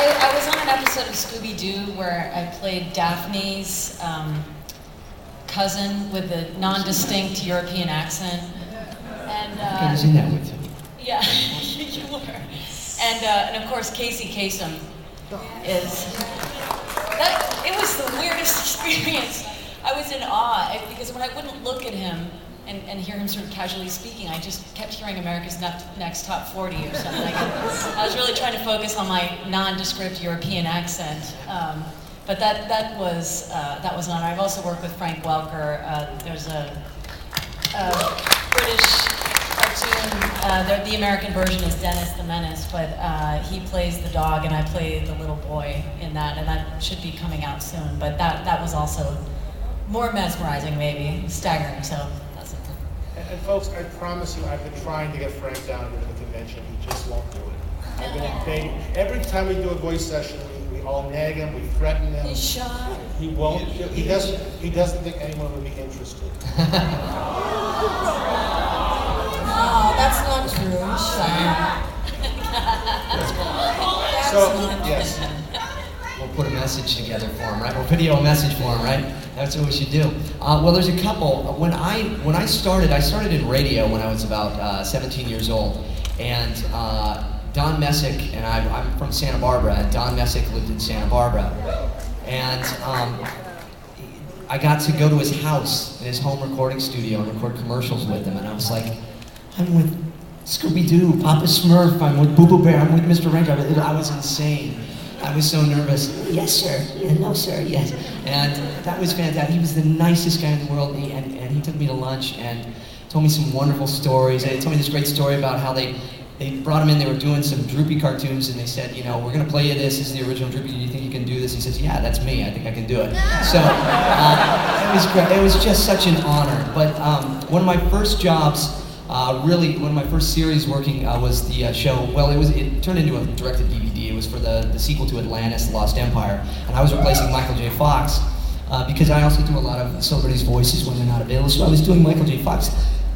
I was on an episode of Scooby-Doo where I played Daphne's cousin with a non-distinct European accent. And I was in that with you. Yeah, you were. And of course, Casey Kasem is. It was the weirdest experience. I was in awe because when I wouldn't look at him and hear him sort of casually speaking, I just kept hearing America's Next Top 40 or something. I was really trying to focus on my nondescript European accent. But that was an honor. I've also worked with Frank Welker. There's a British cartoon. The American version is Dennis the Menace, but he plays the dog and I play the little boy in that, and that should be coming out soon. But that was also more mesmerizing, maybe staggering. So that's it. And folks, I promise you, I've been trying to get Frank down here to the convention. He just won't do it. I've been begging. Every time we do a voice session, we all nag him, we threaten him. He's shy. He won't. He doesn't think anyone would be interested. No, that's not true. He's shy. Yes. We'll put a message together for him, right? We'll video a message for him, right? That's what we should do. Well, there's a couple. When I started in radio when I was about 17 years old, and Don Messick and I'm from Santa Barbara, and Don Messick lived in Santa Barbara, and I got to go to his house in his home recording studio and record commercials with him, and I was like, I'm with Scooby-Doo, Papa Smurf, I'm with Boo Boo Bear, I'm with Mr. Ranger. I was insane. I was so nervous. Yes, sir. Yeah, no, sir. Yes. And that was fantastic. He was the nicest guy in the world, and he took me to lunch and told me some wonderful stories. And he told me this great story about how they brought him in. They were doing some Droopy cartoons, and they said, you know, we're going to play you this. This is the original Droopy. Do you think you can do this? He says, yeah, that's me. I think I can do it. So it was great. It was just such an honor. But one of my first jobs, really, one of my first series working was the show. Well, it turned into a directed DVD. It was for the sequel to Atlantis, The Lost Empire, and I was replacing Michael J. Fox because I also do a lot of celebrities' voices when they're not available. So I was doing Michael J. Fox.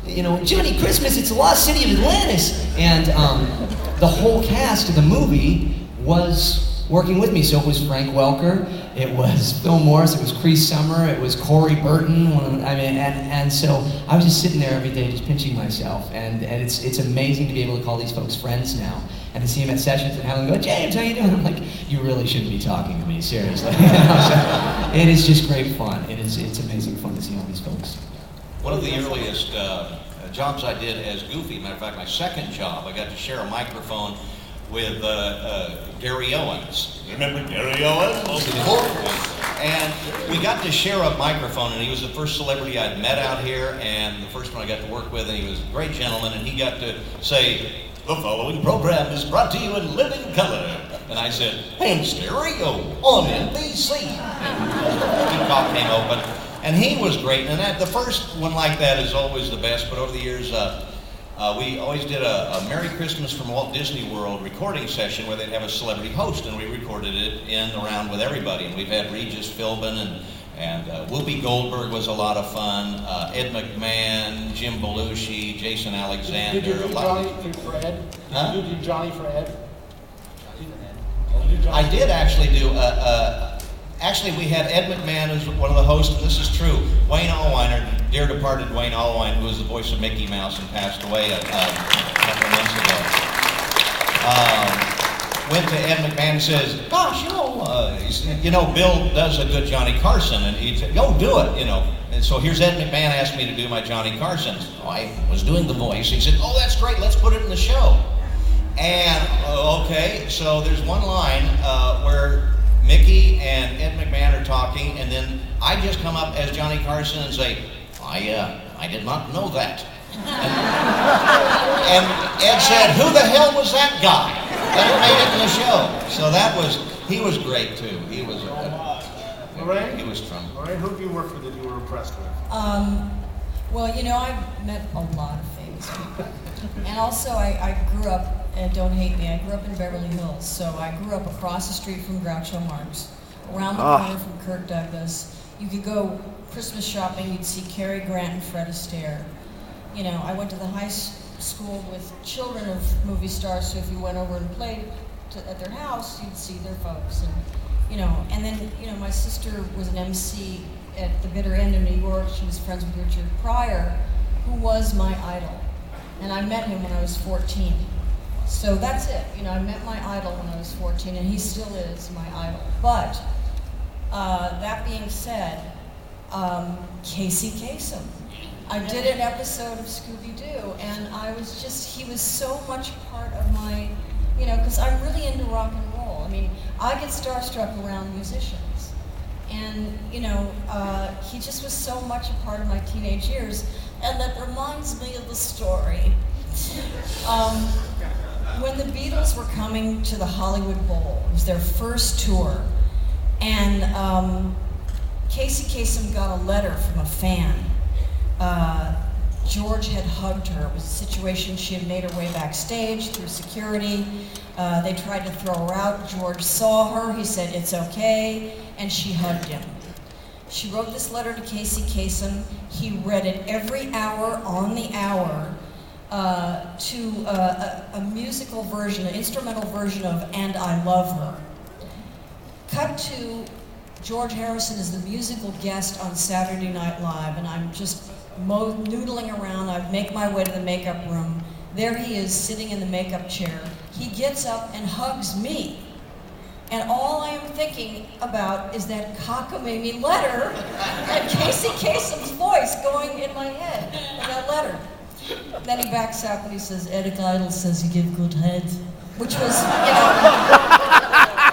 You know, Johnny Christmas, it's the lost city of Atlantis, and the whole cast of the movie was working with me. So it was Frank Welker, it was Phil Morris, it was Cree Summer, it was Corey Burton. And so I was just sitting there every day, just pinching myself. And it's amazing to be able to call these folks friends now, and to see them at sessions and have them go, James, how you doing? I'm like, you really shouldn't be talking to me, seriously. So it is just great fun. It's amazing fun to see all these folks. One of the earliest jobs I did as Goofy, matter of fact, my second job, I got to share a microphone with Gary Owens. Remember Gary Owens? And we got to share a microphone, and he was the first celebrity I'd met out here, and the first one I got to work with, and he was a great gentleman, and he got to say, the following program is brought to you in living color. And I said, in stereo on NBC. The cop came open. And he was great, and the first one like that is always the best, but over the years, we always did a Merry Christmas from Walt Disney World recording session where they'd have a celebrity host, and we recorded it around with everybody. And we've had Regis Philbin, and Whoopi Goldberg was a lot of fun, Ed McMahon, Jim Belushi, Jason Alexander. Did you do Johnny for Ed? Huh? Did you do Johnny for Ed? I did actually do Actually, we had Ed McMahon as one of the hosts, and this is true. Wayne Allwine, our dear departed Wayne Allwine, who was the voice of Mickey Mouse and passed away a couple of months ago, went to Ed McMahon and says, gosh, Bill does a good Johnny Carson, and he said, yo, do it, And so here's Ed McMahon asked me to do my Johnny Carson. So I was doing the voice. He said, oh, that's great, let's put it in the show. And, okay, so there's one line where Mickey and Ed McMahon are talking, and then I just come up as Johnny Carson and say, I did not know that. And Ed said, who the hell was that guy? And it made it in the show. So he was great too. He was Lorraine? He was Trump. Lorraine, who have you worked with that you were impressed with? Well, I've met a lot of famous people. And also, I grew up, and don't hate me, I grew up in Beverly Hills. So I grew up across the street from Groucho Marx, around the corner from Kirk Douglas. You could go Christmas shopping, you'd see Cary Grant and Fred Astaire. I went to the high school with children of movie stars, so if you went over and played at their house, you'd see their folks, and then my sister was an MC at the bitter end of New York. She was friends with Richard Pryor, who was my idol, and I met him when I was 14. So that's it. I met my idol when I was 14, and he still is my idol. But that being said, Casey Kasem. I did an episode of Scooby-Doo, and he was so much part of my, because I'm really into rock and roll. I mean, I get starstruck around musicians. And, he just was so much a part of my teenage years. And that reminds me of the story. When the Beatles were coming to the Hollywood Bowl, it was their first tour, and Casey Kasem got a letter from a fan. George had hugged her. It was a situation. She had made her way backstage through security. They tried to throw her out. George saw her. He said, "It's okay," and she hugged him. She wrote this letter to Casey Kasem. He read it every hour on the hour to a musical version, an instrumental version of "And I Love Her." Cut to George Harrison is the musical guest on Saturday Night Live, and I'm just noodling around. I make my way to the makeup room. There he is, sitting in the makeup chair. He gets up and hugs me. And all I am thinking about is that cockamamie letter and Casey Kasem's voice going in my head in that letter. Then he backs out and he says, "Eric Idle says you give good head," which was,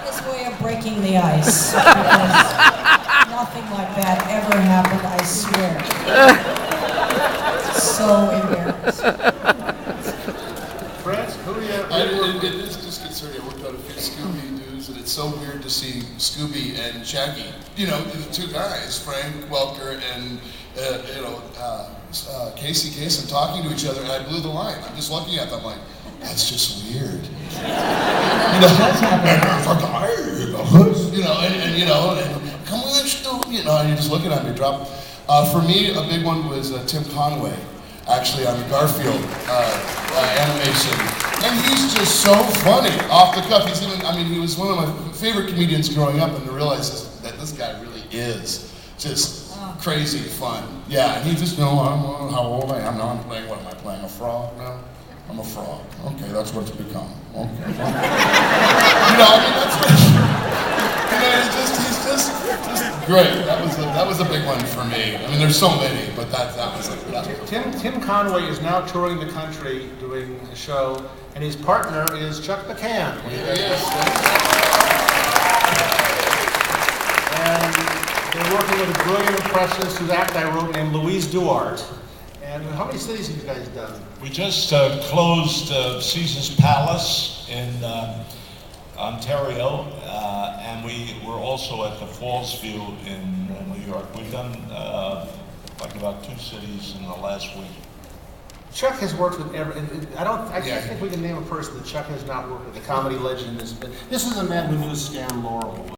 his way of breaking the ice. Because nothing like that ever happened, I swear. So embarrassed. France, who do you have? It is disconcerting. I worked on a few Scooby-Doos, and it's so weird to see Scooby and Shaggy. The two guys, Frank Welker and Casey Kasem, talking to each other, and I blew the line. I'm just looking at them like, that's just weird. And come on, Stu. And you're just looking at me drop. For me, a big one was Tim Conway, actually on the Garfield animation. And he's just so funny, off the cuff. He was one of my favorite comedians growing up, and to realize that this guy really is just crazy fun. Yeah, and he just, I don't know how old I am now. I'm playing, what am I playing, a frog now? I'm a frog. Okay, that's what it's become. Okay. That's what, he's just great. That was a big one for me. There's so many, but that was a Tim Conway is now touring the country doing a show, and his partner is Chuck McCann. And they're working with a brilliant impressionist whose act I wrote named Louise Duarte. And how many cities have you guys done? We just closed Caesar's Palace in Ontario, and we were also at the Falls View in New York. We've done about 2 cities in the last week. Chuck has worked with I can't think we can name a person that Chuck has not worked with. A comedy legend in this. This is a man who knew Stan Laurel.